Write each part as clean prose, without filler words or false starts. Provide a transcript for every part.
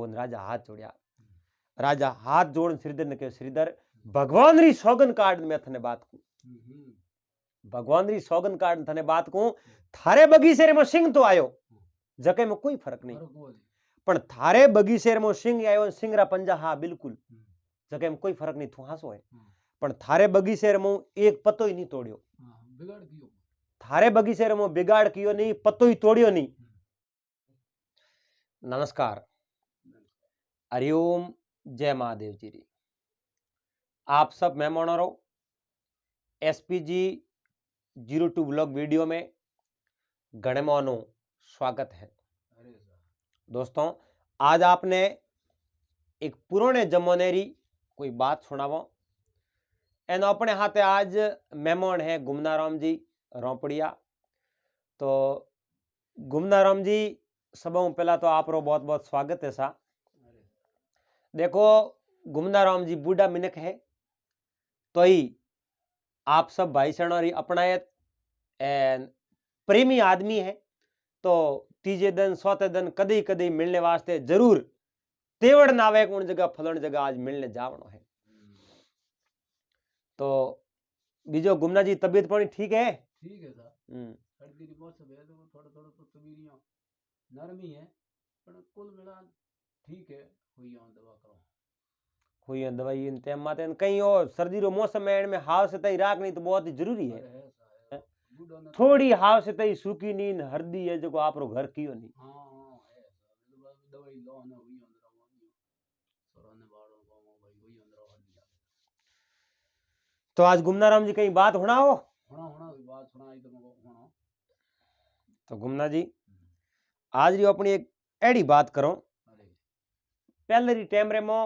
कोन राजा हाथ जोड़या। राजा हाथ जोड़ श्रीधर ने कहो श्रीधर भगवान री सौगन कार्ड मैं थने बात को, भगवान री सौगन कार्ड थने बात को, थारे बगीचे में सिंह तो आयो जके में कोई फर्क नहीं, पण थारे बगीचे में सिंह आयो सिंह रा पंजा हाँ बिल्कुल जके में कोई फर्क नहीं, तू हासो है, पण थारे बगीचे में एक पत्तो ही नहीं तोड़ियो, थारे बगीचे में बिगाड़ कियो नहीं, पत्तो ही तोड़ियो नहीं। नमस्कार, हरिओम, जय महादेव जी री। आप सब मेहमानों रो एसपीजी 02 ब्लॉग वीडियो में गणमानो स्वागत है। दोस्तों आज आपने एक पुराने जमाने री कोई बात सुनावो, एनो अपने हाथे आज मेहमान है गुमनाराम जी रोपड़िया। तो गुमनाराम जी सबों पहला तो आप रो बहुत बहुत स्वागत है सा। देखो गुमनाराम जी बूढ़ा मिनक है तो ही आप सब भाई सणारी अपनायत प्रेमी आदमी है, तो तीजे दिन चौथे दिन कदी कदी मिलने वास्ते जरूर तेवड़ नावे उन जगह फलन जगह आज मिलने जावनो है। तो बीजो गुमना जी तबीयत पानी ठीक है? ठीक है सर, सर्दी की मौसम है तो थोड़ा थोड़ा तो तबीयत नरमी है, पर कुल मिला ठीक है। हुई दवा करो, हुई दवाई इन टाइम माते कहीं और सर्दी रो मौसम में इनमें हाव से तई राख नहीं तो बहुत ही जरूरी है। थोड़ी हाव से तई सूखी नींद हरदी है जो आप रो घर कियो नहीं। हां है दवाई लो ना हुई सोराने बाड़ो भाई हुई हरदी। तो आज गुमनाराम जी कहीं बात होना हो बात सुनाई तो होना। तो गुमना जी आज री अपनी एक एड़ी बात करो। पहले री टाइम रे मो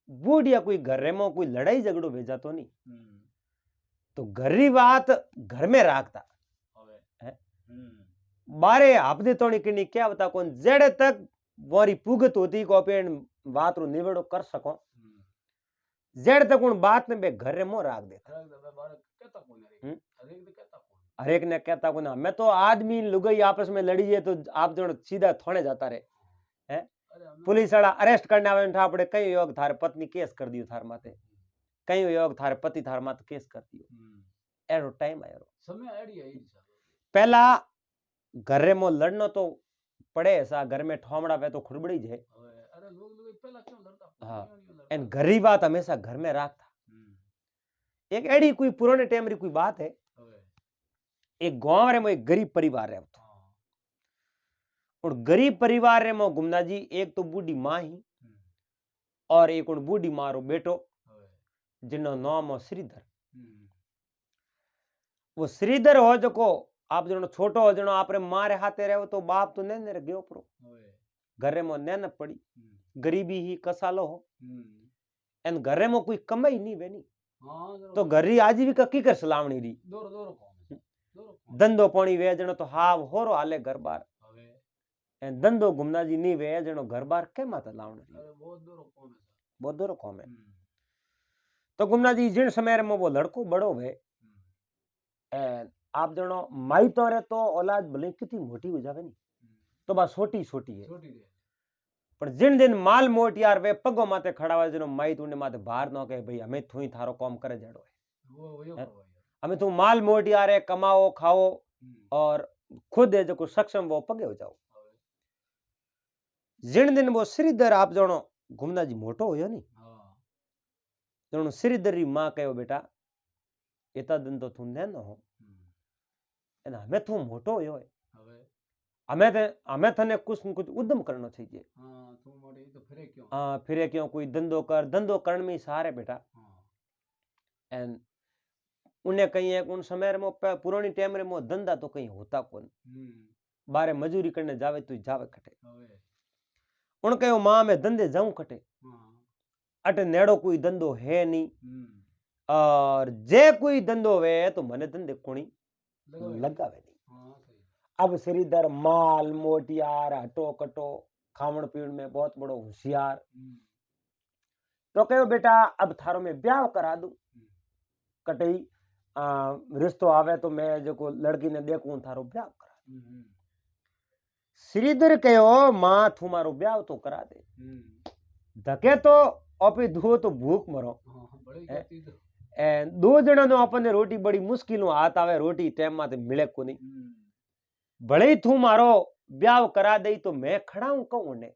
बूढ़िया कोई घर रे मो कोई लड़ाई झगड़ो भेजा तो नहीं, तो घर री बात घर में राखता बारे हफ्ते तो नहीं क्या बता कौन जेड़े तक वारी पुगत होती को अपन बात रो निवेड़ो कर सको, जेड़ तक उन बात में बे घर रे मो राख देता। हर एक ने कहता को ना, मैं तो आदमी लुगाई आपस में लड़ी है तो आप जो सीधा थोड़े जाता रहे हैं, पुलिस वाला अरेस्ट करने आवे था पड़े, कई योग थारे पत्नी केस कर दियो थार माथे, कई योग थारे पति थार माथे केस कर दियो। एरो टाइम आयो समय एडी है। पहला घर रे मो लड़नो तो पड़े ऐसा, घर में ठोमड़ा पे तो खुड़बड़ी जाए। अरे लोग पहला क्यों लड़ता? हाँ, एन घरी बात हमेशा घर में राखता। एक एडी कोई पुराने टाइम री कोई बात है, एक गांव रे में एक गरीब परिवार रहता, और गरीब परिवार रे में गुमना जी एक तो बूढ़ी मां ही और एक उन बूढ़ी मां रो बेटो जिनो नाम हो श्रीधर। वो श्रीधर हो जको आप जनो छोटो हो जनो आपरे मारे हाथे रहो तो बाप तो ने रे गयो परो घरे में ने न पड़ी, गरीबी ही कसालो हो एन घरे में कोई कमाई नहीं बेनी, तो घरी आजीविका की कर सलावणी री धंधो पानी वे जनो तो हाव होरो हाले घर बार एन धंधो गुमना जी नहीं वे जनो घर बार के माता लावण बहुत दूर कौम है। तो गुमना जी जिन समय में वो लड़को बड़ो वे आप जनो माई तो रे तो औलाद भले कितनी मोटी हो जावे नहीं तो बात छोटी छोटी है, पर जिन दिन माल मोट यार वे पगो माते खड़ा हुआ जनो माई तूने माते बाहर न कहे भाई हमें थोड़ी थारो काम करे जड़ो है, हमें तू माल मोट यार है कमाओ खाओ और खुद है जो सक्षम वो पगे हो जाओ। जिन दिन वो श्रीधर आप जनो घूमना जी मोटो हो नहीं जनो श्रीधर री मां कहो बेटा इतना दिन तो तू न हो एना हमें तू मोटो हो है हमें थने कुछ न कुछ उद्यम करना चाहिए। तू मोटे तो फिरे क्यों कोई धंधो कर, धंधो करने में सहारे बेटा। एंड उन्हें कहीं एक उन समय में पुरानी टाइम रे मो धंधा तो कहीं होता कौन, बारे मजूरी करने जावे तो जावे कटे, उन कहो मां में धंधे जाऊं कटे, अटे नेड़ो कोई धंधो है नहीं, और जे कोई धंधो वे तो मने धंधे कोनी लगावे नहीं। अब श्रीधर माल मोटियार हटो कटो खावण पीवण में बहुत बड़ो होशियार, तो कहो बेटा अब थारो में ब्याह करा दूं, कटई रिश्तो आवे तो मैं जो लड़की ने देखूं थारो ब्याह करा। श्रीधर कहो मां तू मारो ब्याह तो करा दे धके तो आपे धो तो भूख मरो बड़ी है। जाती तो दो जना नो अपने रोटी बड़ी मुश्किल हाथ आवे रोटी टाइम माते मिले को नहीं भले ही तू मारो ब्याह करा दे तो मैं खड़ा हूं कहूं ने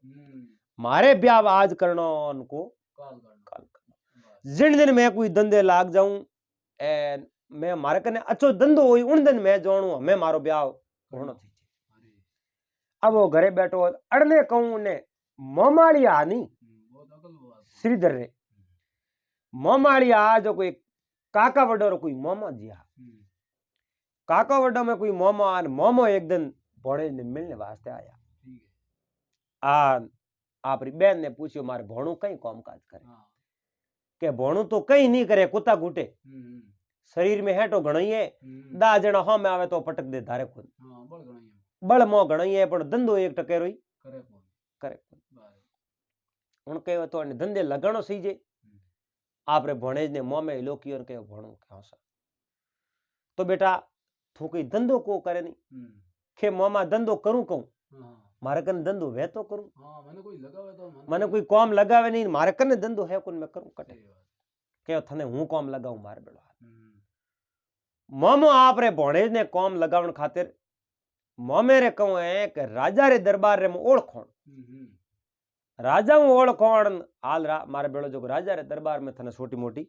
मारे ब्याह आज करनो उनको काल करना काल करनो जिन दिन मैं कोई धंधे लाग जाऊं एन मैं मारे कने अच्छो धंधो होई उन दिन मैं जानू मैं मारो ब्याह होनो थी अरे अब वो घरे बैठो अड़ने कहूं ने मोमाली आनी बहुत अकल बात श्रीधर रे मोमाली आ जो कोई काका वडो रो कोई मोमो जिया काका वडो में कोई मोमो आन मोमो एक दिन भोणे ने मिलने वास्ते आया ठीक है आ आपरी बहन ने पूछ्यो मारे भोणू कई काम काज करे हाँ के भोणू तो कई नहीं करे कुत्ता घूटे शरीर में हेटो घणो ही है दा जणा हो में आवे तो पटक दे धारे खुद हाँ बड़ गणी बळ मो घणो ही है पण धंधो एक टकेरो ही करे कौन करे बारे हुन कहो तो अने धंधे लगाणो सही जे आपरे भोणेज ने मोह में लोकियो ने कहो भोणू कहो सा तो बेटा तू कोई धंधो को करे नहीं के मोमा धंधो करूं कहूं हाँ मारे कने धंधो वे तो करूं हाँ मैंने कोई लगावे तो मने कोई काम लगावे नहीं मारे कने धंधो है कोन मैं करूं कटे सही बात के थने हूं काम लगाऊं मारे बेलो मोमो आप रे भोणेज ने काम लगावण खातिर मोमे रे कहूं है कि राजा रे दरबार रे में ओळखोण राजा हूं ओळखोण हाल मारे बेलो जो राजा रे दरबार में थने छोटी मोटी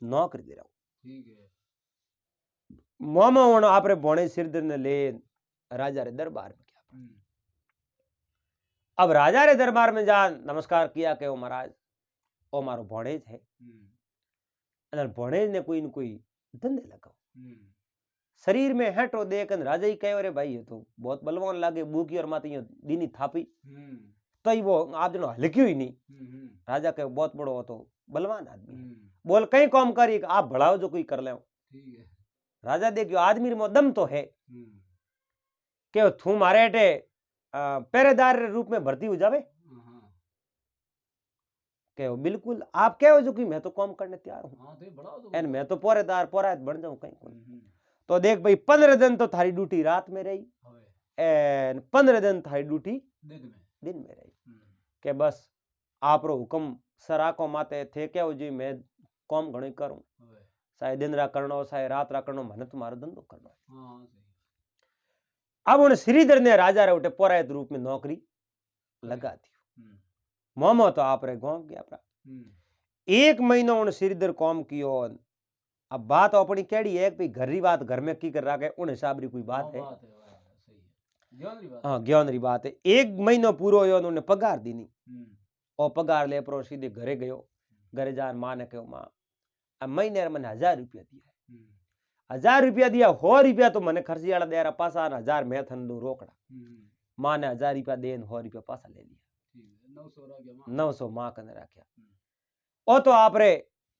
नौकरी दे रहा ठीक है मोमो हुण आप रे भोणेज सिरदर ने ले राजा रे दरबार में गया अब राजा रे दरबार में जा नमस्कार किया कि ओ महाराज ओ मारो भोणेज है अने भोणेज ने कोई न कोई धंधे लगाओ शरीर में हेटो देख राजा ही कहो रे भाई ये तो बहुत बलवान लागे बूकी और माती दीनी थापी तो ही वो आप जनो हल्क्यो ही नहीं राजा कहो बहुत बड़ो हो तो बलवान आदमी बोल कई काम करी आप बढ़ाओ जो कोई कर ले ठीक है राजा देखियो आदमी में दम तो है के तू मारे हेटे पहरेदार रूप में भर्ती हो जावे कहो बिल्कुल आप कहो जो कि मैं तो काम करने तैयार हूं हाँ तो बढ़ाओ तो एन मैं तो पहरेदार पहरायत बन जाऊं कहीं तो देख भाई 15 दिन तो थारी ड्यूटी रात में रही एन 15 दिन थारी ड्यूटी दिन में रही के बस आप रो हुक्म सरा को माते थे क्या हो जी मैं काम घणो करूं चाहे दिन रा करनो चाहे रात रा करनो मने तुम्हारो धंधो करनो हाँ अब उन श्रीधर ने राजा रे उठे पौरायत रूप में नौकरी लगा दी मोमो तो आप रे गांव गया प्रा 1 महीनो उन श्रीधर काम कियो अब बात अपनी केड़ी है कि घर री बात घर में की कर रहा है उन हिसाब री कोई बात है हाँ ज्ञान री बात है 1 महीनो पूरो हो उन्हें पगार दी नहीं और पगार ले पर सीधे घरे गयो घरे जान मां ने कहो मां अब महीने मैंने 1000 रुपया दिया 1000 रुपया दिया 100 रुपया तो मैंने खर्ची वाला दे रहा पासा 1000 मैं थन दो रोकड़ा मां ने 1000 रुपया दे 100 रुपया पासा ले लिया 900 मां कने रखा ओ तो आप रे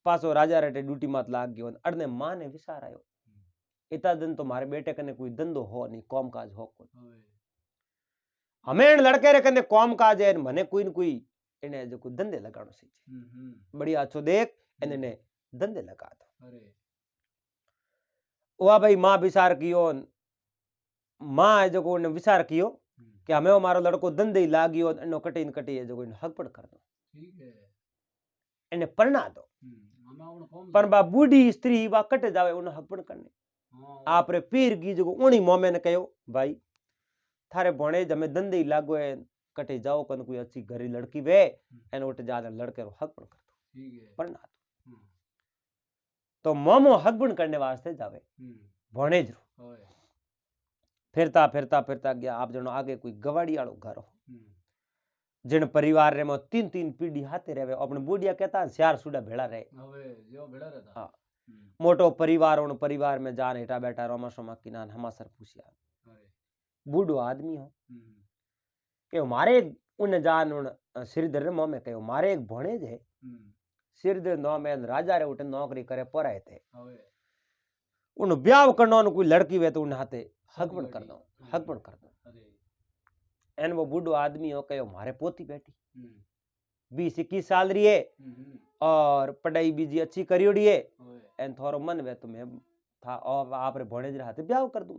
पासो राजा रे ड्यूटी मत लाग गयो अड़ने मां ने विचार आयो इतना दिन तो मारे बेटे कने कोई धंधो हो नहीं काम काज हो कोई हमें लड़के रे कने काम काज है मने कोई न कोई इने जो कोई धंधे लगानो सही बढ़िया अच्छो देख इने धंधे लगा दो वाह भाई मां विचार कियो मां जो को ने विचार कियो कि हमें हमारो लड़को धंधे ही लागियो इनो कटी न कटी जो कोई हक पड़ कर दो ठीक है इने पढ़ना दो पर बा बूढ़ी स्त्री बा कटे जावे उन हक पड़ करने आप रे पीर की जो उनी मोमे ने कहो भाई थारे भोणे जमे धंधे ही लागो है कटे जाओ कन कोई अच्छी घरी लड़की वे एन उठ ज्यादा लड़के रो हक पड़ कर दो ठीक है पढ़ना दो तो मोमो हक बन करने वास्ते जावे भोणेज रो फिरता फिरता फिरता गया आप जनो आगे कोई गवाड़ी वालो घर हो जिन परिवार रे में 3-3 पीढ़ी हाथे रहे अपने बुढ़िया कहता श्यार सुडा भेड़ा रहे जो भेड़ा रहता हाँ मोटो परिवार उन परिवार में जान हेठा बैठा रोमा सोमा किनान हमासर पूछिया बूढ़ो आदमी हो के मारे उन जान उन श्रीधर रे मोह में कहो मारे एक भोणेज है श्रीधर नो में राजा रे उठे नौकरी करे पराए थे उन ब्याह करनो कोई लड़की वे तो उन हाथे हकबण कर दो एन वो बूढ़ो आदमी हो कहो मारे पोती बेटी 20-21 साल रही है और पढ़ाई बीजी अच्छी करियोड़ी है एन थोरो मन वे तो मैं था और आप रे भोणे जे हाथे ब्याह कर दूं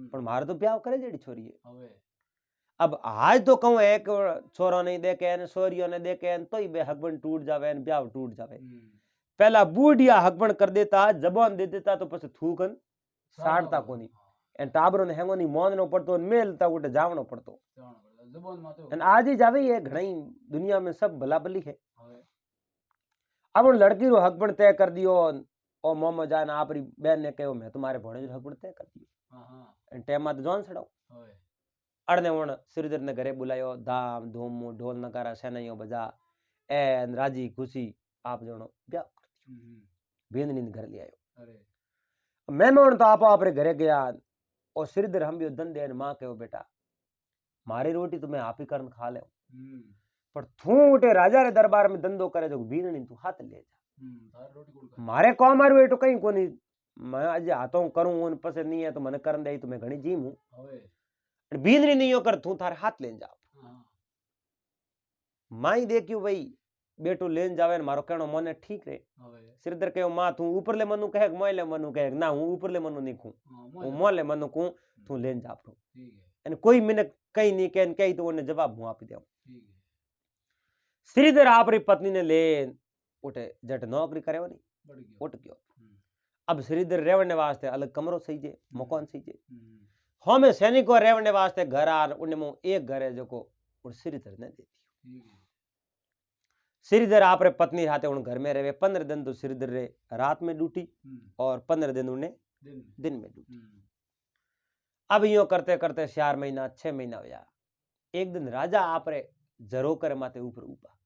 पर मारे तो ब्याह करे जेडी छोरी है अब आज तो कहूँ एक छोरो नहीं देखे ने छोरियों ने देखे तो ही बे हकबन टूट जावे ने ब्याह टूट जावे। पहला बूढ़िया हकबन कर देता जबान दे देता तो પછી थूकन साड़ता कोनी एन टाबरो ने हेंगो नी मोननो पड़तो मेलता उठे जावनो पड़तो जबान माते एन आज ही जावे ये घणी दुनिया में सब भला भली है। अब उन लड़की रो हकबन तय कर दियो ओ मोमो जान आपरी बहन ने कहो मैं तुम्हारे भोणे जो हकबन तय कर दियो एन टाइम में जोन छड़ाओ अड़ने उन श्रीधर ने घरे बुलायो धाम धूम ढोल नगारा सैनाइयों बजा एन राजी खुशी आप जणो ब्याह कर दियो बेंदनी ने घर ले आयो। मेहमान तो आप आपरे घरे गया और श्रीधर हम भी धंधे ने मां कहो बेटा मारी रोटी तो मैं आप ही करन खा ले पर तू उठे राजा रे दरबार में धंधो करे जो बीननी तू हाथ ले जा मारे को मारू एटो कहीं कोनी मैं आज हाथों करूं उन पसे नहीं है तो मने करन दे तो मैं घणी जीम हूं बीननी नहीं हो कर तू थारे हाथ लेन जा माई देखियो भाई बेटो लेन जावे ने मारो कहनो मने ठीक रे श्रीधर कहो मां तू ऊपर ले मनु कहे मोय ले मनु कहे ना हूं ऊपर ले मनु नहीं कहूं हूं मोय ले मनु कहूं तू लेन जा प्रो एन कोई मिने कहीं नहीं कहन कही तो उन्हें जवाब मुंह आपी देऊ। श्रीधर आपरी पत्नी ने लेन उठे जट नौकरी करे नहीं उठ गयो। अब श्रीधर रेवने वास्ते अलग कमरो सही जे मकान सही जे हमें सैनिको रेवने वास्ते घर आर उनमें एक घर है जो को श्रीधर ने दे दियो। श्रीधर आपरे पत्नी हाथे उन घर में रहे 15 दिन तो श्रीधर रे रात में ड्यूटी और 15 दिन उन्हें दिन में ड्यूटी। अब यो करते करते 4 महीना 6 महीना हुआ। एक दिन राजा आपरे जरोकर माते ऊपर उबा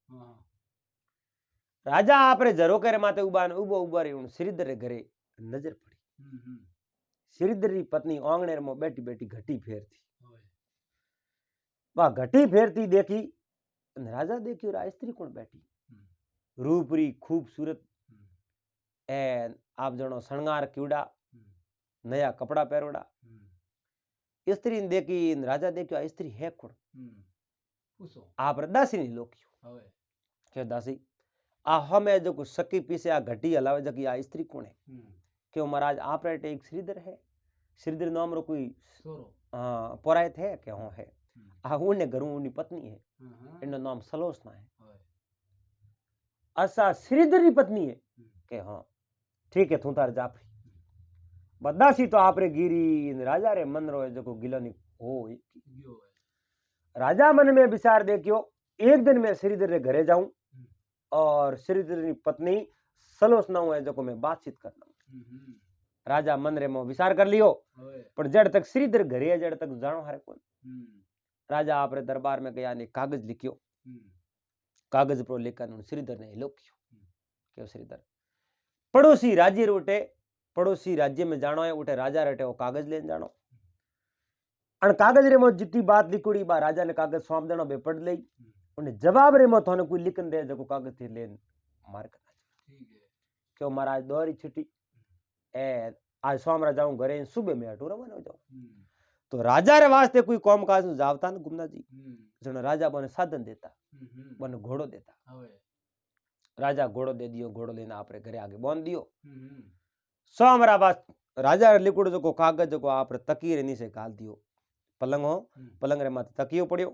राजा आपरे जरोकर माते उबा ने उबो उबा रे उन श्रीधर रे घरे नजर पड़ी। श्रीधर री पत्नी आंगणे में बैठी बैठी घटी फेरती वह घटी फेरती देखी राजा देखियो रा स्त्री कौन बैठी रूपरी खूबसूरत एन आप जणो शणगार क्यूड़ा नया कपड़ा पहरोड़ा स्त्री ने देखी राजा देखियो स्त्री है कौन आप दासी ने लोकियो क्यों दासी आ हमें जो कुछ सकी पीछे आ घटी हलावे जकी आ स्त्री कौन है क्यों महाराज आप रेट एक श्रीधर है श्रीधर नाम रो कोई हाँ पौरायत है क्या हो है आ उन्हें घरों उन्हीं पत्नी है इनका नाम सलोचना है असा श्रीधर की पत्नी है के हाँ ठीक है तू तार जाफरी बदासी तो आपरे गिरी राजा रे मन रो जो गिलोनी हो राजा मन में विचार देखियो एक दिन मैं श्रीधर रे घरे जाऊं और श्रीधर की पत्नी सलोचना है जो मैं बातचीत करना राजा मन रे में विचार कर लियो पर जड़ तक श्रीधर घरे है जड़ तक जानो हारे कौन राजा आपरे दरबार में गया ने कागज लिखियो कागज पर लेकर श्रीधर ने लोकियो क्यों श्रीधर पड़ोसी राज्य उठे पड़ोसी राज्य में जानो है उठे राजा रटे वो कागज लेन जानो अन कागज रे मो जितनी बात लिखोड़ी बा राजा ने कागज सौंप देनो बे पढ़ लई उन्हें जवाब रे मो थाने कोई लिखन दे जो कागज थी लेन मार करना ठीक है क्यों महाराज दोरी छुट्टी ए आज सोमरा जाऊं घरे सुबह में अटू रवाना हो जाऊं तो राजा रे वास्ते कोई कौम काज जावता न गुमना जी जण राजा बने साधन देता बने घोड़ो देता राजा घोड़ो दे दियो घोड़ो लेना आपरे घरे आगे बांध दियो सोमरा बात राजा लिकुड़ जो कागज जो आपरे तकिए रे नीचे गाल दियो पलंग हो पलंग रे माथे तकियो पड़ियो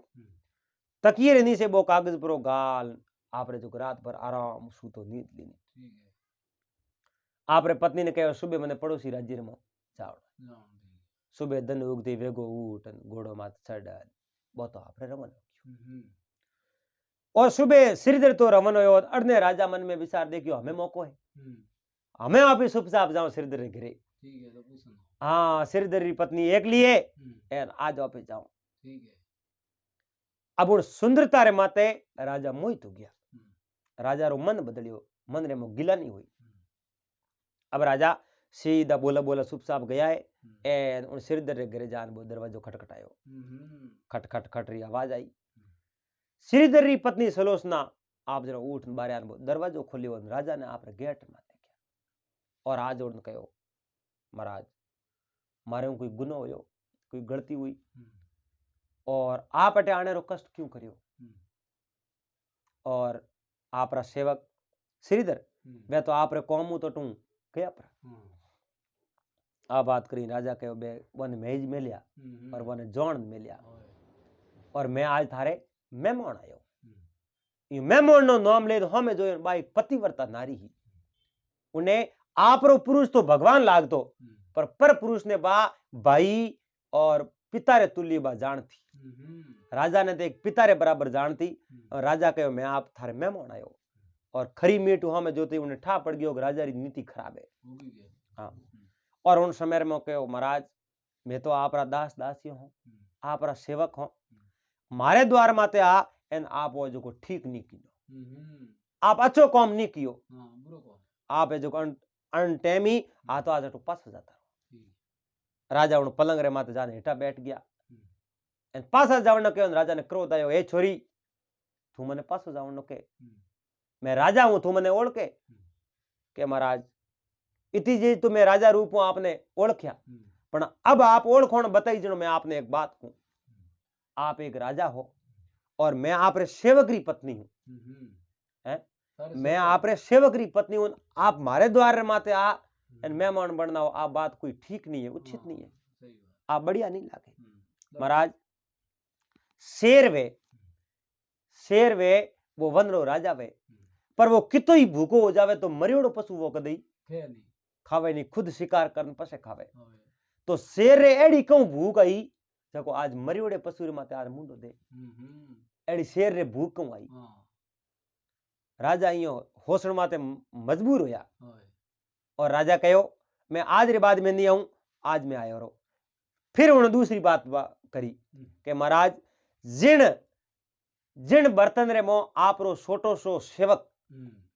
तकिए रे नीचे वो कागज पर गाल आपरे जो रात भर आराम सूतो नींद लेनी आपरे पत्नी ने कहो सुबह मने पड़ोसी राज्य रे मो जावड़ा सुबह दिन उगती वेगो उठ घोड़ो माथ चढ़ बहुत आपरे रमन और सुबह श्रीधर तो रमन हो अड़ने राजा मन में विचार देखियो हमें मौको है हमें आप ही चुपचाप जाओ श्रीधर घरे हाँ श्रीधर की पत्नी एक लिए आज आप जाओ अब उन सुंदरता रे माते राजा मोहित हो गया राजा रो मन बदलियो मन रे में गिला नहीं हुई अब राजा सीधा बोला बोला चुपचाप गया है एन उन श्रीधर रे घरे जान वो दरवाजो खटखटायो खट खट खट रही आवाज आई श्रीधर री पत्नी सलोचना आप जरा उठ बारे दरवाजो खोलियो राजा ने आप गेट में देखा और आज उन कहो महाराज मारे कोई गुनो होयो कोई गलती हुई और आप अटे आने रो कष्ट क्यों करियो और आपरा सेवक श्रीधर मैं तो आप रे कौमू तो टू गया पर आ बात करी राजा कहो बे वन मेज में लिया और वन जौन में लिया और मैं आज थारे मेहमान आयो। ये मेहमान नो नाम ले तो हमें जो बाई पतिव्रता नारी ही उन्हें आपरो पुरुष तो भगवान लागतो पर पुरुष ने बा भाई और पिता रे तुल्य बा जान थी। राजा ने तो एक पिता रे बराबर जान थी और राजा कहो मैं आप थारे मेहमान आयो और खरी मीठ हमें जो थी उन्हें ठा पड़ गयो राजा री नीति खराब है। हाँ और उन समय में कहो महाराज मैं तो आपरा दास दासी हूँ आपरा सेवक हूँ मारे द्वार माते आ एन आप वो जो को ठीक नहीं कियो आप अच्छो काम नहीं कियो आप जो अनटेमी आ तो आज तो पास जाता। राजा उन पलंग रे माते जाने हेठा बैठ गया एन पासा जावण के राजा ने क्रोध आयो ए छोरी तू मने पासो जावण के मैं राजा हूं तू मने ओळखे के महाराज इति जे तो मैं राजा रूप हूं आपने ओळख्या पण अब आप ओळखोण बताई जणो मैं आपने एक बात कहूं आप एक राजा हो और मैं आपरे सेवक री पत्नी हूं हैं मैं आपरे सेवक री पत्नी हूं आप मारे द्वार माते आ एन मेहमान बनना हो आप बात कोई ठीक नहीं है उचित नहीं है आप बढ़िया नहीं लागे। महाराज शेर वे वो वनरो राजा वे पर वो कितो ही भूखो हो जावे तो मरियोड़ो पशु वो कदई खावे नहीं खुद शिकार करन पसे खावे तो शेर रे एड़ी कहूं भूख आई जको आज मरियोड़े पशु रे माते आज मुंडो दे एड़ी शेर रे भूख कहूं आई। राजा इयो होसण माते मजबूर होया और राजा कहो मैं आज रे बाद में नहीं आऊं आज मैं आयो रो। फिर उन्होंने दूसरी बात करी कि महाराज जिन जिन बर्तन रे मो आप रो छोटो सो सेवक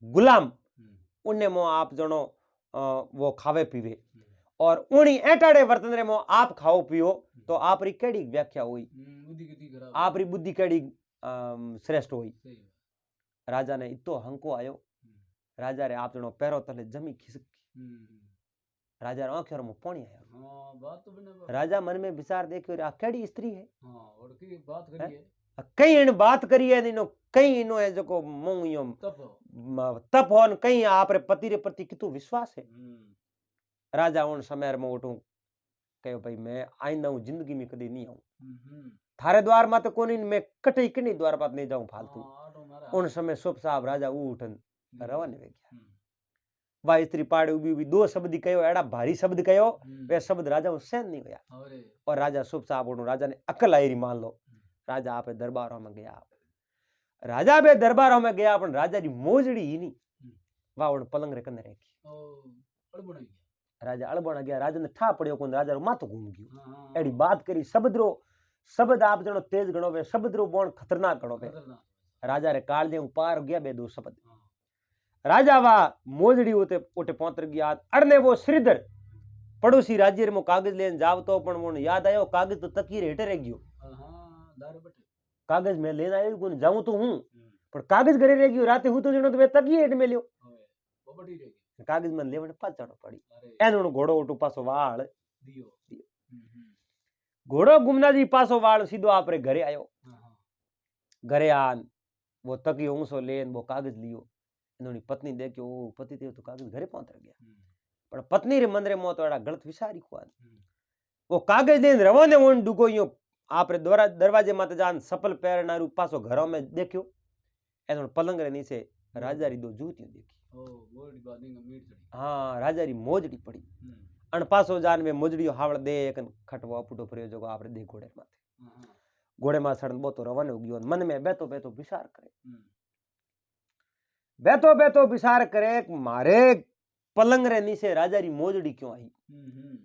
गुलाम उन्हें मो आप जनो वो खावे पीवे और उनी एटाड़े बर्तन रे मो आप खाओ पियो तो आप री केड़ी व्याख्या हुई आप री बुद्धि केड़ी श्रेष्ठ हुई। राजा ने इतो हंको आयो राजा रे आप जनो पैरों तले जमी खिसकी राजा आंखें में पानी आया। राजा मन में विचार देखियो आ केड़ी स्त्री है और की बात करी है कई इन बात करी है इनो कई इनो है जको मुंह यो तप होन कई आप रे पति रे प्रति कितो विश्वास है। राजा उन समय में उठूं कहो भाई मैं आइंदा हूं जिंदगी में कभी नहीं आऊं थारे द्वार माते कोनी मैं कटई कनी द्वार पात नहीं जाऊं फालतू। उन समय सुप साहब राजा उठन रवाने वे गया वा स्त्री पाड़े उबी उबी दो शब्द कहो एड़ा भारी शब्द कहो वे शब्द राजा सहन नहीं होया और राजा सुप साहब उन राजा ने अकल आई मान लो राजा आपे दरबारों में गया राजा बे दरबारों में गया अपन राजा जी मोजड़ी ही नहीं वा उन पलंग रे कने रखी राजा अड़बण गया राजा ने ठा पड़ियो कोन राजा रो माथो घूम गयो एड़ी बात करी शब्द आप जणो तेज गणो वे शब्द रो बोण खतरनाक गणो वे राजा रे काल दे पार गया बे दो शब्द राजा वा मोजड़ी उते उठे पहुंच गया अड़ने वो श्रीधर पड़ोसी राज्य में कागज लेन जाव तो पण मोन याद आयो कागज तो तकीर हेठे रह गयो कागज में लेन आयो कोन जाऊं तो हूं पर कागज घरे रह गयो राते हूं तो जणो तो वे तकीर हेठ में लियो कागज में लेवण पाचड़ो पड़ी एनो घोड़ो उठो पासो वाळ दियो घोड़ो गुमना जी पासो वाळ सीधो आपरे घरे आयो घरे आन वो तकी ऊंसो लेन वो कागज लियो इन्होंने पत्नी देखियो पति थे तो कागज घरे पहुंच गया पर पत्नी रे मन रे मो तो एड़ा गलत विचारी खुआन वो कागज लेन रवाने ओन डुको यो आपरे दरवाजे माते जान सफल पैरनारू पासो घरों में देखियो एनो पलंग रे नीचे राजा री दो जूतियां देखी हाँ राजा री मोजड़ी पड़ी अन पासो जान में मोजड़ी हावड़ दे एक खटवा पुटो पड़ियो जो आपरे दे घोड़े माथे घोड़े मा सड़न बो तो रवाने हो गयो मन में बैठो बैठो विचार करे बैठो बैठो विचार करे मारे पलंग रे नीचे राजा री मोजड़ी क्यों आई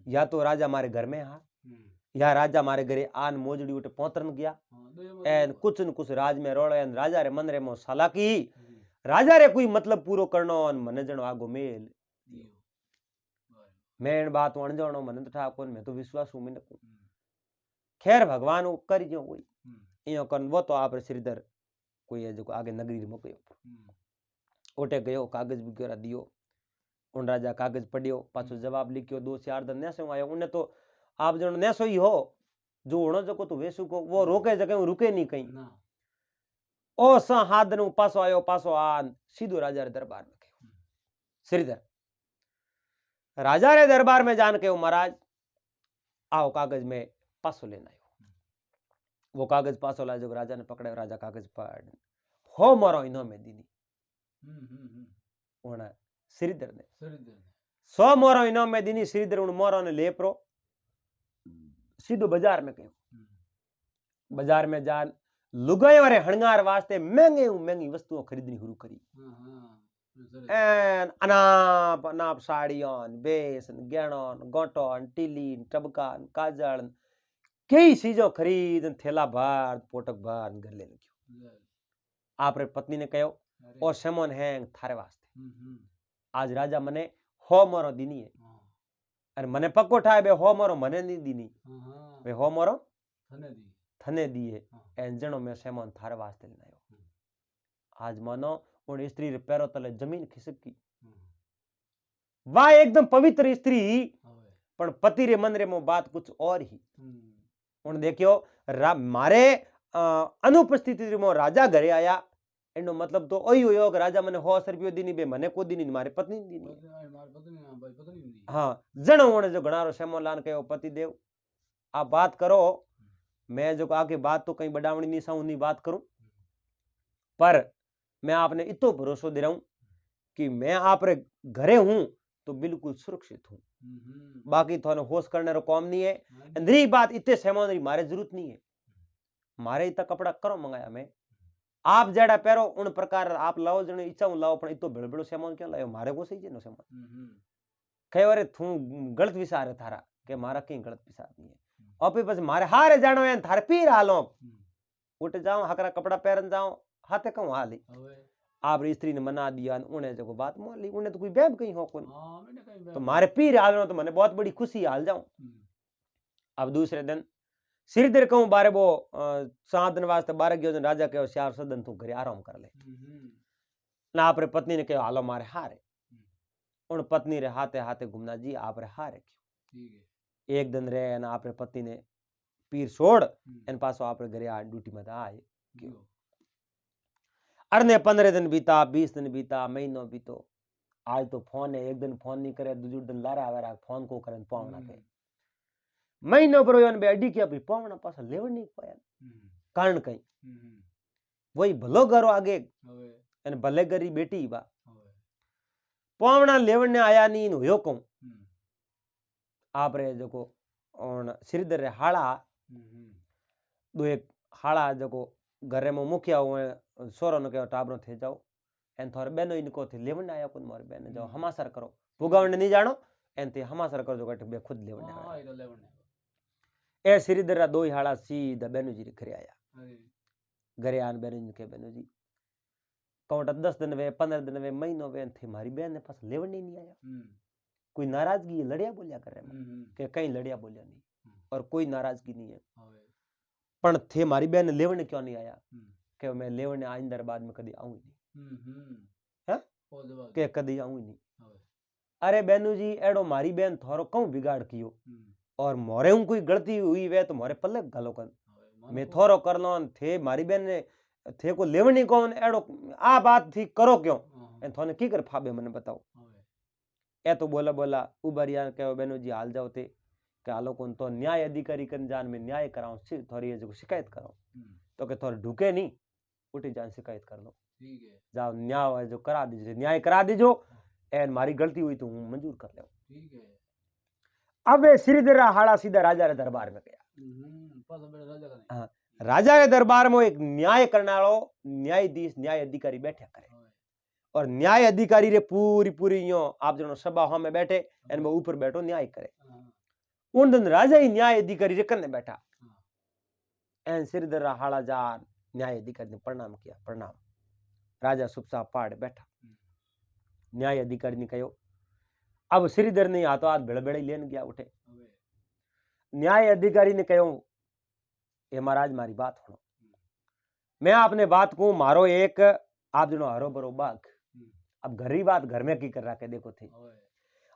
या तो राजा मारे घर में हा या राजा मारे घरे आन मोजड़ी उठे पहुंचन गया एन कुछ न कुछ राज में रोड़े एन राजा रे मन रे मो सालाकी राजा रे कोई मतलब पूरो करनो अन मन जण आगो मेल मैं इन बात अणजाणो मन तो ठाकुर मैं तो विश्वास हूं मिन खैर भगवान वो कर जो हुई इयो कन वो तो आप श्रीधर कोई है जो आगे नगरी में गयो ओटे गयो कागज वगैरह दियो उन राजा कागज पढ़ियो पाछो जवाब लिखियो 2-4 दिन नेसो आयो उन्हें तो आप जण नेसो ही हो जो होनो जको तो वेसु को वो रोके जगह रुके नहीं कहीं ओ सा हाथ दिन पासो आयो पासो आन सीधो राजा रे दरबार में गयो श्रीधर राजा रे दरबार में जान के महाराज आओ कागज में पासो लेना आयो वो कागज पासो लाए जो राजा ने पकड़े, राजा कागज पढ़ हो मारो इनो में दीनी उन श्रीधर ने श्रीधर 100 मोरो इनाम में दीनी। श्रीधर उन मोरो ने ले प्रो सीधो बाजार में गयो। बाजार में जान लुगाई वाले हणगार वास्ते महंगी वस्तुओं खरीदनी शुरू करी। एन अनाप अनाप साड़ियों, बेसन, गहनों, गोटों, टीलीन, टबकान, काजल, कई चीजों खरीद थैला भर पोटक भर घर ले लग्यो। आपरे पत्नी ने कहो ओ सेमोन हैंग थारे वास्ते आज राजा मने हो मोरो दीनी है अरे मने पक्को ठाए बे हो मोरो मने नहीं दीनी बे हो मोरो थने दी है एन जणो में सेमोन थारे वास्ते लेना आयो। आज मानो उन स्त्री रे पैरों तले जमीन खिसक की। वाह एकदम पवित्र स्त्री पण पति रे मन रे मो बात कुछ और ही। उन देखियो मारे अनुपस्थिति मो राजा घरे आया एनो मतलब तो ओही होयो कि राजा मने 100 रुपया दीनी बे मने को दीनी मारे पत्नी दीनी। हाँ जणो उन जो घणारो सेमोलान कहो पति देव आप बात करो मैं जो आगे बात तो कहीं बढ़ावनी नहीं साऊं नहीं बात करूं पर मैं आपने इतो भरोसा दे रहा हूं कि मैं आप रे घरे हूं तो बिल्कुल सुरक्षित हूं। बाकी थाने होश करने रो काम नहीं है। अंदरी बात इतने सेमोन री मारे जरूरत नहीं है। मारे इतना कपड़ा करो मंगाया मैं आप जेड़ा पैरो उन प्रकार आप लाओ जने इच्छा लाओ पण इतो भेड़ो सेमोन क्यों लायो मारे को सही जेनो सेमोन कहे अरे तू गलत विचार है थारा के मारा कहीं गलत विचार नहीं है। और बस मारे हारे जानो है थारे पीर हालो उठ जाओ हकरा कपड़ा पहन जाओ हाथे कहूं हाली आप स्त्री ने मना दिया उन्हें जो बात मान ली उन्हें तो कोई बैब कहीं हो कौन तो मारे पीर हाल तो मैंने बहुत बड़ी खुशी हाल जाऊं। अब दूसरे दिन श्रीधर कहूं बारे वो 7 दिन वास्ते 12 गयो राजा कहो 4 सदन तू घरे आराम कर ले ना आपरे पत्नी ने कहो हालो मारे हारे उन पत्नी रे हाथे हाथे घूमना जी आप रे हारे क्यों एक दिन रे ना आपरे पत्नी ने पीर छोड़ इन पासो आपरे घरे आ ड्यूटी में आए क्यों अरने 15 दिन बीता 20 दिन बीता महीनों बीतो आज तो फोन है एक दिन फोन नहीं करे दूसरे दिन लारा आवेरा फोन को करे पावना के महीनों पर बे अडी के भी पावना पासा लेवन नहीं पाया कारण कहीं वही भलो घरो आगे एन भले गरी बेटी बा पावना लेवन ने आया नहीं होयो कहूं आप रे जको और श्रीधर रे हाड़ा दो एक हाड़ा जको घरे में मुखिया हुए सोरो ने कहो टाबरो थे जाओ एन थोड़े बहनो इनको थे लेवन आया कुन मोर बहन जाओ हमासर करो पुगावण नहीं जानो एन ते हमासर करो जो कट बे खुद लेवन आया ए श्रीधर दो ही हाड़ा सीधा बहनो जी घरे आया घरे आन बहनो जी के बहनो जी कौट 10 दिन वे 15 दिन वे महीनों वे थे मारी बहन ने पास लेवन नहीं आया कोई नाराजगी लड़िया बोलिया करे के कहीं लड़िया बोलिया नहीं और कोई नाराजगी नहीं है पण थे मारी बहन लेवन क्यों नहीं आया के मैं लेवन आइंदर बाद में कभी आऊं नहीं है के कभी आऊं नहीं। अरे बहनू जी एडो मारी बहन थोरो क्यों बिगाड़ कियो और मोरे हूं कोई गलती हुई वे तो मोरे पल्ले गलो कन मैं थोरो कर लो थे मारी बहन ने थे को लेवनी कौन एडो आ बात थी करो क्यों ए थोने की कर फाबे मने बताओ ए तो बोला बोला उबरिया कहो बहनू जी हाल जाओ थे के आलो कौन तो न्याय अधिकारी कन जान में न्याय कराऊं थोड़ी जो शिकायत कराऊं तो के थोड़े ढुके नहीं उठी जान शिकायत कर लो ठीक है जाओ न्याय जो करा दीजिए न्याय करा दीजो एन मारी गलती हुई तो हूं मंजूर कर ले ठीक है। अब श्रीधर हाड़ा सीधा राजा रे दरबार में गया। हाँ राजा रे दरबार में एक न्याय करने वालो न्यायाधीश न्याय अधिकारी बैठे करे और न्याय अधिकारी रे पूरी पूरी यो आप जनो सभा में बैठे एन में ऊपर बैठो न्याय करे उन दिन राजा ही न्याय अधिकारी रे कने बैठा एन श्रीधर हाड़ा जा न्याय अधिकारी ने प्रणाम किया प्रणाम राजा चुपचाप पाड़ बैठा न्याय अधिकारी ने कहो अब श्रीधर ने हाथों हाथ भेड़ भेड़ लेन गया उठे न्याय अधिकारी ने कहो ये महाराज मारी बात सुनो मैं आपने बात को मारो एक आप जनो हरो भरो बाग अब घर ही बात घर में की कर रहा के देखो थे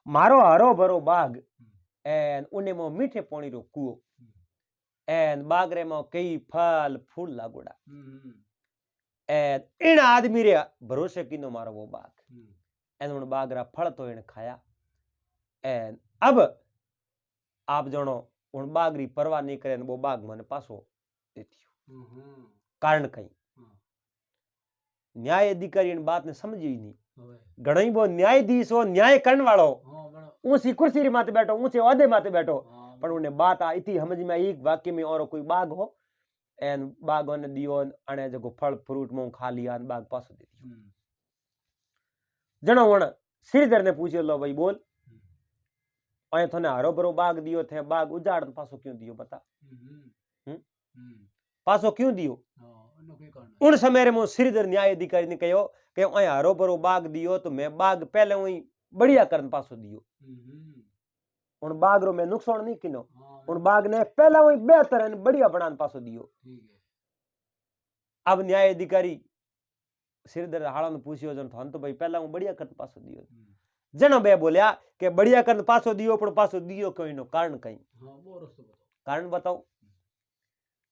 मारो हरो भरो बाग एन उन्हें मो मीठे पानी रो कुओ एन बागरे में कई फल फूल लागोड़ा एन इन आदमी रे भरोसे की नो मारो वो बाग एन उन बागरा फल तो इन खाया एन अब आप जनो उन बागरी परवाह नहीं करे वो बाग मन पासो देती हो हम्म कारण कहीं हाँ न्याय अधिकारी इन बात ने समझी ही नहीं હવે घणई वो न्यायाधीश हो न्याय करने वालो हाँ बड़ा ऊंची कुर्सी री माथे बैठो ऊंचे ओहदे माथे बैठो हाँ पर उन्हें बात आ इतनी समझ में आई वाक्य में और कोई बाग हो एन बागों ने दियो अने जो फल फ्रूट मुंह खा लिया बाग पासो दे दियो जनो वण श्रीधर ने पूछे लो भाई बोल अँ थने हरो भरो बाग दियो थे बाग उजाड़ पासो क्यों दियो बता पासो क्यों दियो उन समय में श्रीधर न्याय अधिकारी ने कहो कि अँ हरो भरो बाग दियो तो मैं बाग पहले वही बढ़िया करन पासो दियो उन बाग रो मैं नुकसान नहीं किनो उन बाग ने पहला वही बेहतर बढ़िया बनान पासो दियो अब न्याय अधिकारी श्रीधर हाड़ा ने पूछियो जन थान तो भाई पहला हूं बढ़िया करन पासो दियो जनो बे बोलिया कि बढ़िया करन पासो दियो पण पासो दियो कोई नो कारण कहीं कारण बताओ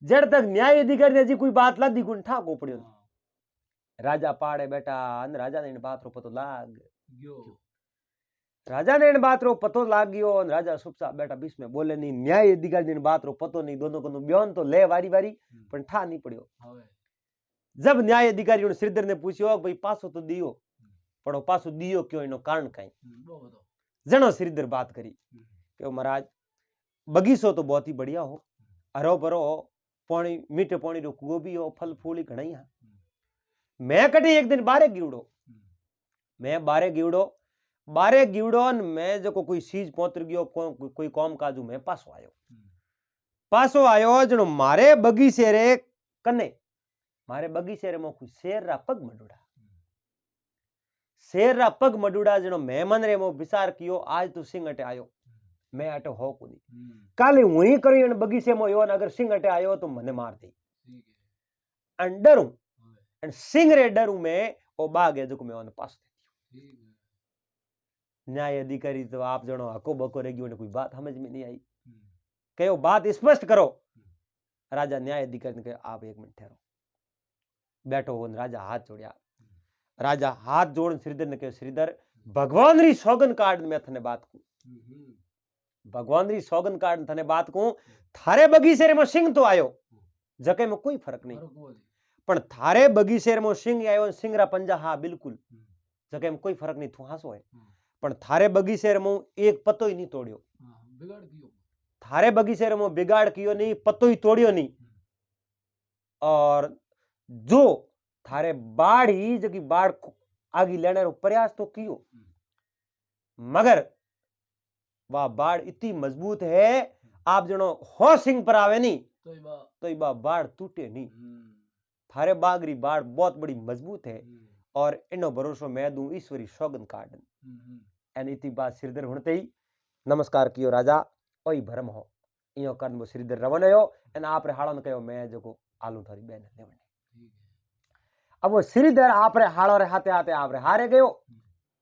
जड़ तक न्याय अधिकारी ने जी कोई बात लादी गुण ठा को पड़ियो राजा पाड़े बेटा अन राजा ने इन बात रो पतो लाग राजा ने इन बात रो पतो लाग गयो अन राजा चुपचाप बेटा बीच में बोले नहीं न्याय अधिकारी ने इन बात रो पतो नहीं दोनों को बयान तो ले वारी वारी पण ठा नहीं पड़ियो जब न्याय अधिकारी ने श्रीधर ने पूछियो भाई पासो तो दियो पण पासो दियो क्यों इनो कारण कहीं जनो श्रीधर बात करी कि महाराज बगीचो तो बहुत ही बढ़िया हो हरो भरो हो पानी मीठे पानी रो कुओ भी हो फल फूल घणई है मैं कटी एक दिन बारे गिवड़ो मैं बारे गिवड़ो मैं जो कोई चीज पहुंच गयो कोई काम काजू मैं पासो आयो जनो मारे बगीचे रे कने मारे बगीचे रे मो कोई शेर रा पग मडुड़ा जनो मैं मन रे मो विचार कियो आज तो सिंह अटे आयो मैं अटे हो कोनी काले वही करो इन बगीचे में योन अगर सिंह अटे आयो तो मने मार दे अन डरू अन सिंह रे डरू में ओ बाग है जो मैं ओन पास न्याय अधिकारी तो आप जनो हको बको रे गयो कोई बात समझ में नहीं आई कहो बात स्पष्ट करो राजा न्याय अधिकारी ने कहा आप एक मिनट ठहरो बैठो हो राजा हाथ जोड़िया राजा हाथ जोड़ श्रीधर ने कहो श्रीधर भगवान री सौगन कार्ड में थने बात को भगवान री सौगन कार्ड थने बात को थारे बगीचे में सिंह तो आयो जके में कोई फर्क नहीं पण थारे बगीचे में सिंह आयो सिंह रा पंजा हाँ बिल्कुल जके में कोई फर्क नहीं तू हासो है पण थारे बगीचे में एक पत्तो ही नहीं तोड़ियो थारे बगीचे में बिगाड़ कियो नहीं पत्तो ही तोड़ियो नहीं और जो थारे बाढ़ ही जगी बाढ़ आगे लेने रो प्रयास तो कियो मगर वह बाढ़ इतनी मजबूत है आप जनो हो सिंह पर आवे नहीं तो ये बाढ़ टूटे नहीं थारे बागरी बाढ़ बहुत बड़ी मजबूत है और इनो भरोसो मैं दूं ईश्वरी सौगन कार्डन एन इतनी बात श्रीधर होते ही नमस्कार कियो राजा ओई भरम हो इयो कर्म वो श्रीधर रवन हो एन आप रे हाड़ो ने कहो मैं जो आलू थारी बहन लेवने अब वो श्रीधर आप रे हाड़ो रे हाथे हाथे आप रे हारे गयो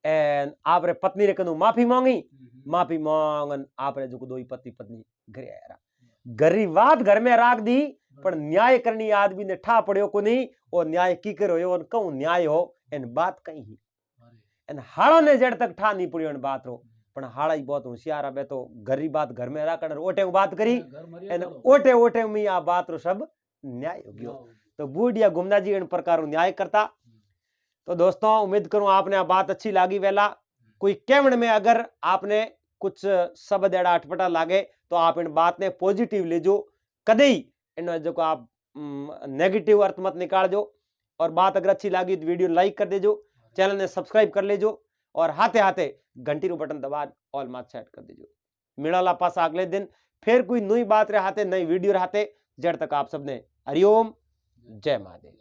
एन आप रे पत्नी रे कनु माफी मांगी माफी मांगन आप रे जो दो पति पत्नी घरे आया गरी बात घर में राख दी पर न्याय करनी आदमी ने ठा पड़ियो को नहीं और न्याय की करो और कहूं न्याय हो इन बात कहीं ही इन हाड़ो ने जड़ तक ठा नहीं पड़ियो इन बात रो पण हाड़ा ही बहुत होशियार है तो गरी बात घर में राखण ओटे बात करी इन ओटे ओटे में आ बात रो सब न्याय हो गयो तो बूढ़िया गुमना जी इन प्रकार न्याय करता तो दोस्तों उम्मीद करूं आपने आ बात अच्छी लागी वेला कोई कहण में अगर आपने कुछ शब्द एड़ा अटपटा लागे तो आप इन बात ने पॉजिटिव ले जो कदे ही इन जो आप नेगेटिव अर्थ मत निकाल जो और बात अगर अच्छी लगी तो वीडियो लाइक कर देजो चैनल ने सब्सक्राइब कर लेजो और हाथे हाथे घंटी रो बटन दबा ऑल मात सेट कर देजो मिलाला पास अगले दिन फिर कोई नई बात रहते नई वीडियो रहते जड़ तक आप सबने हरिओम जय महादेव।